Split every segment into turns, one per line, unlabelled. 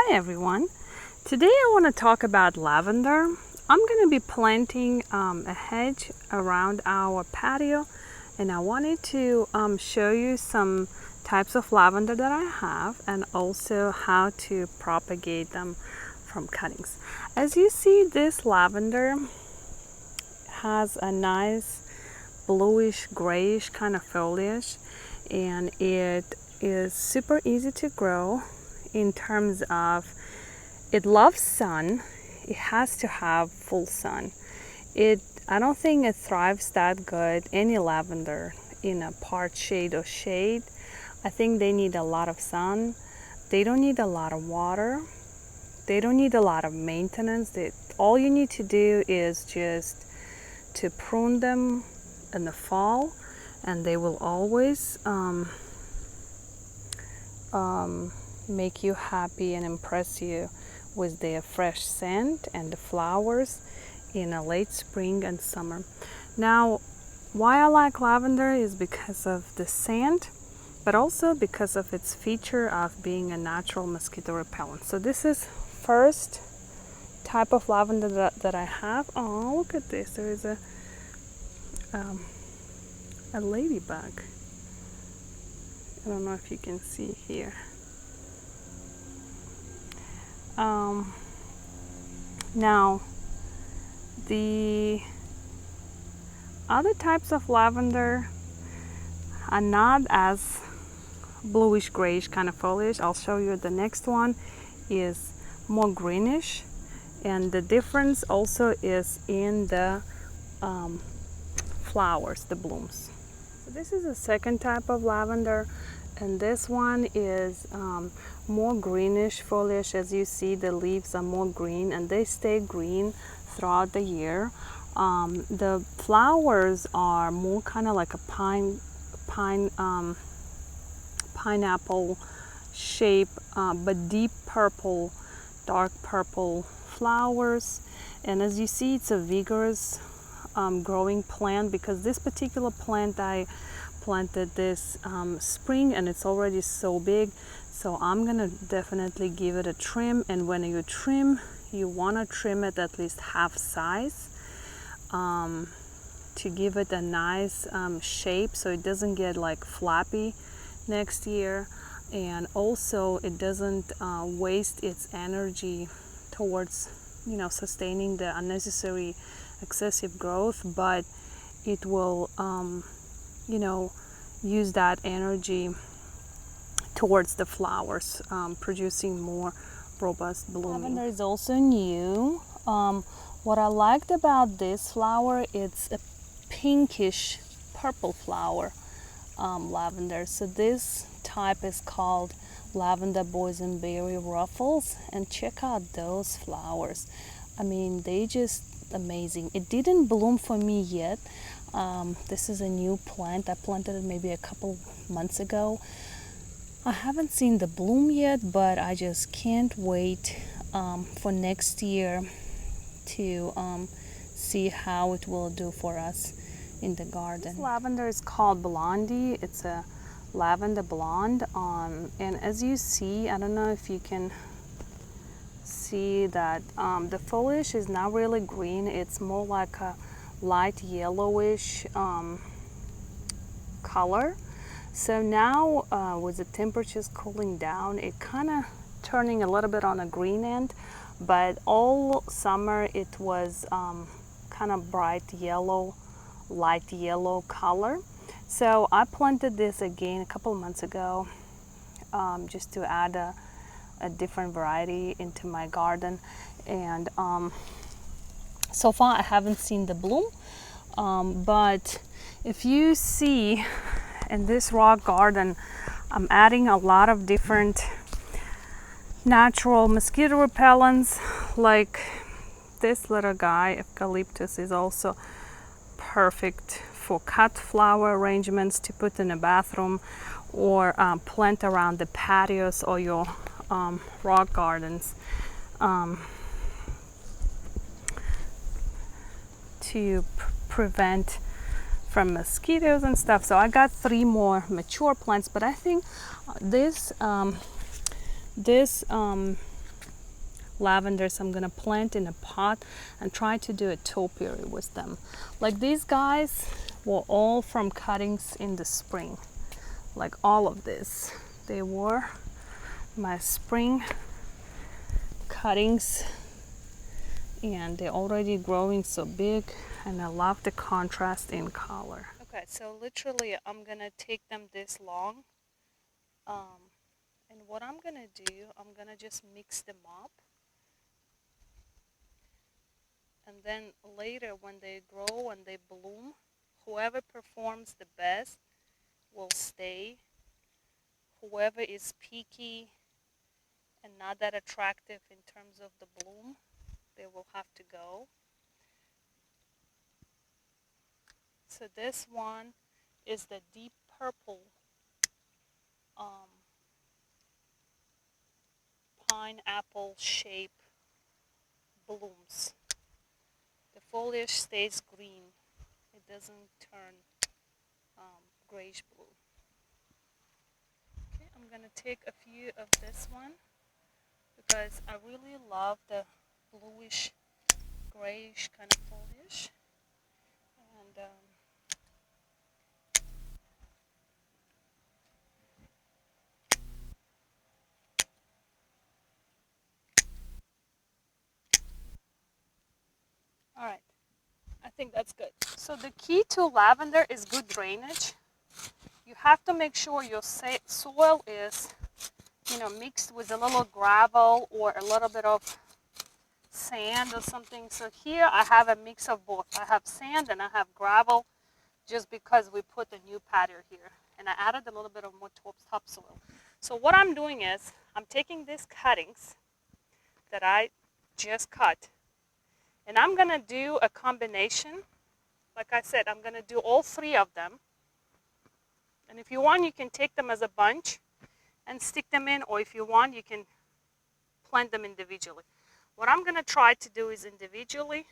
Hi everyone. Today I want to talk about lavender. I'm going to be planting a hedge around our patio, and I wanted to show you some types of lavender that I have and also how to propagate them from cuttings. As you see, this lavender has a nice bluish grayish kind of foliage, and it is super easy to grow in terms of it loves sun. It has to have full sun. I don't think it thrives that good, any lavender, in a part shade or shade. I think they need a lot of sun. They don't need a lot of water. They don't need a lot of maintenance. All you need to do is just to prune them in the fall, and they will always make you happy and impress you with their fresh scent and the flowers in a late spring and summer. Now, why I like lavender is because of the scent, but also because of its feature of being a natural mosquito repellent. So this is first type of lavender that I have. Oh, look at this. There is a ladybug. I don't know if you can see here. Now, the other types of lavender are not as bluish grayish kind of foliage. I'll show you. The next one is more greenish, and the difference also is in the flowers, the blooms. So this is the second type of lavender, and this one is more greenish foliage. As you see, the leaves are more green, and they stay green throughout the year. The flowers are more kind of like a pineapple shape, but deep purple, dark purple flowers. And as you see, it's a vigorous growing plant, because this particular plant I planted this spring, and it's already so big. So I'm gonna definitely give it a trim, and when you trim, you want to trim it at least half size to give it a nice shape, so it doesn't get like flappy next year, and also it doesn't waste its energy towards sustaining the unnecessary excessive growth, but it will use that energy towards the flowers, producing more robust blooming. Lavender is also new. What I liked about this flower, it's a pinkish purple flower, lavender. So this type is called lavender boysenberry ruffles, and check out those flowers. I mean, they just amazing. It didn't bloom for me yet. This is a new plant. I planted it maybe a couple months ago. I haven't seen the bloom yet, but I just can't wait for next year to see how it will do for us in the garden. This lavender is called Blondie. It's a lavender blonde, and as you see, I don't know if you can see that the foliage is not really green. It's more like a light yellowish color. So now with the temperatures cooling down, it kind of turning a little bit on the green end, but all summer it was kind of bright yellow, light yellow color. So I planted this again a couple months ago, just to add a different variety into my garden, and so far I haven't seen the bloom, but if you see in this rock garden, I'm adding a lot of different natural mosquito repellents, like this little guy, eucalyptus, is also perfect for cut flower arrangements to put in a bathroom or plant around the patios or your rock gardens to prevent from mosquitoes and stuff. So I got 3 more mature plants, but I think this lavenders I'm gonna plant in a pot and try to do a topiary with them. Like these guys were all from cuttings in the spring. Like all of this, they were my spring cuttings, and they're already growing so big, and I love the contrast in color. Okay, so literally I'm gonna take them this long, and what I'm gonna do, I'm gonna just mix them up, and then later when they grow and they bloom, whoever performs the best will stay. Whoever is peaky and not that attractive in terms of the bloom, they will have to go. So this one is the deep purple pineapple shape blooms. The foliage stays green. It doesn't turn grayish blue. Okay, I'm gonna take a few of this one because I really love the bluish grayish kind of foliage. And all right, I think that's good. So the key to lavender is good drainage. You have to make sure your soil is, mixed with a little gravel or a little bit of sand or something. So here I have a mix of both. I have sand and I have gravel just because we put a new patio here. And I added a little bit of more topsoil. So what I'm doing is I'm taking these cuttings that I just cut, and I'm going to do a combination. Like I said, I'm going to do all three of them. And if you want, you can take them as a bunch and stick them in, or if you want, you can plant them individually. What I'm going to try to do is individually,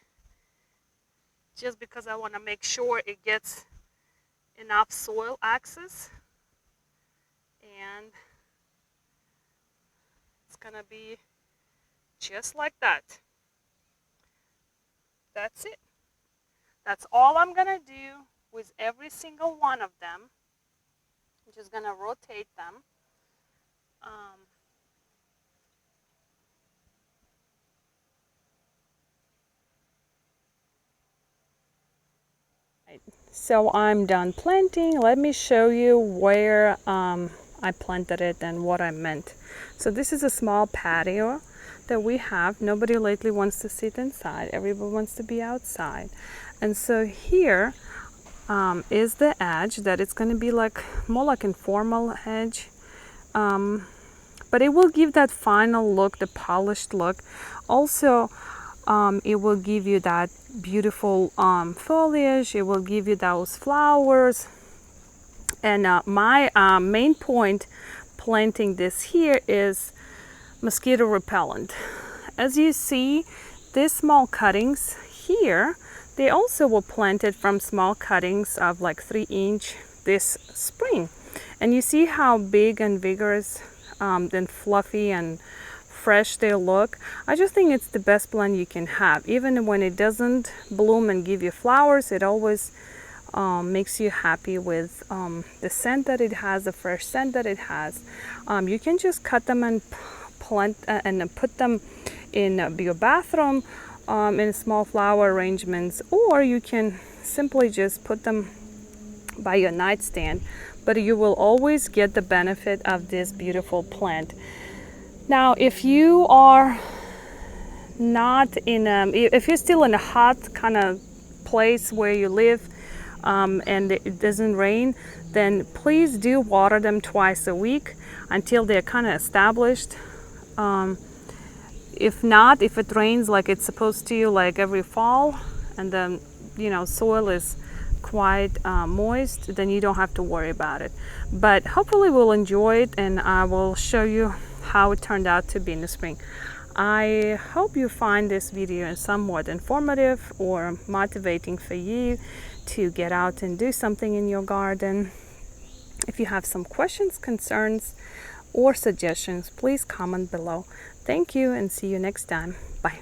just because I want to make sure it gets enough soil access. And it's going to be just like that. That's it. That's all I'm going to do with every single one of them. I'm just going to rotate them. So I'm done planting. Let me show you where I planted it and what I meant. So this is a small patio that we have. Nobody lately wants to sit inside. Everybody wants to be outside. And so here is the edge that it's going to be like more like informal edge. But it will give that final look, the polished look. Also, it will give you that beautiful foliage. It will give you those flowers. And my main point planting this here is mosquito repellent. As you see, these small cuttings here, they also were planted from small cuttings of like 3-inch this spring. And you see how big and vigorous and fluffy and fresh they look. I just think it's the best plant you can have. Even when it doesn't bloom and give you flowers, it always makes you happy with the scent that it has, the fresh scent that it has. You can just cut them and plant and put them in your bathroom in small flower arrangements, or you can simply just put them by your nightstand. But you will always get the benefit of this beautiful plant. Now, if you are not in if you're still in a hot kind of place where you live and it doesn't rain, then please do water them twice a week until they're kind of established. If not, if it rains like it's supposed to, like every fall, and then soil is quite moist, then you don't have to worry about it. But hopefully we'll enjoy it, and I will show you how it turned out to be in the spring. I hope you find this video somewhat informative or motivating for you to get out and do something in your garden. If you have some questions, concerns, or suggestions, please comment below. Thank you and see you next time. Bye.